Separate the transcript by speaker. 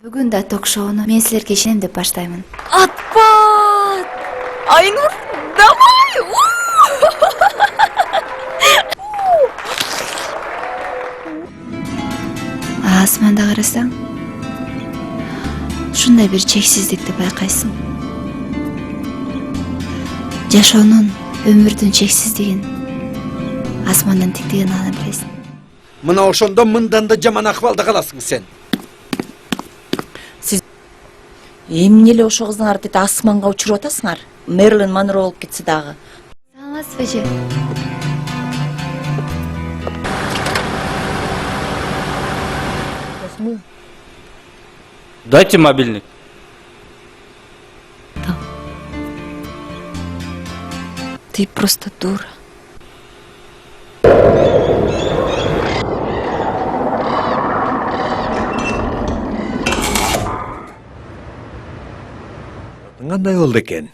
Speaker 1: Бүгүн да ток-шоуну мен силерге ишенем деп баштаймын.
Speaker 2: Атпат! Айнур, давай!
Speaker 1: Асманда карасаң, ушундай бир чексиздикти байкайсың. Жашоонун, өмүрдүн чексиздигин асмандан тиктеген аны билесиң.
Speaker 3: Мына ошондо мындан да жаман акыбалда каласың сен.
Speaker 2: Эмне эле ошо кыздыңар деди асманга учуруп атасыңар? Мерлин Монро болуп кетсе дагы.
Speaker 1: Саламатсызбы эже?
Speaker 4: Дайте мобильник.
Speaker 1: Ты просто дура.
Speaker 3: Кандай болду экен?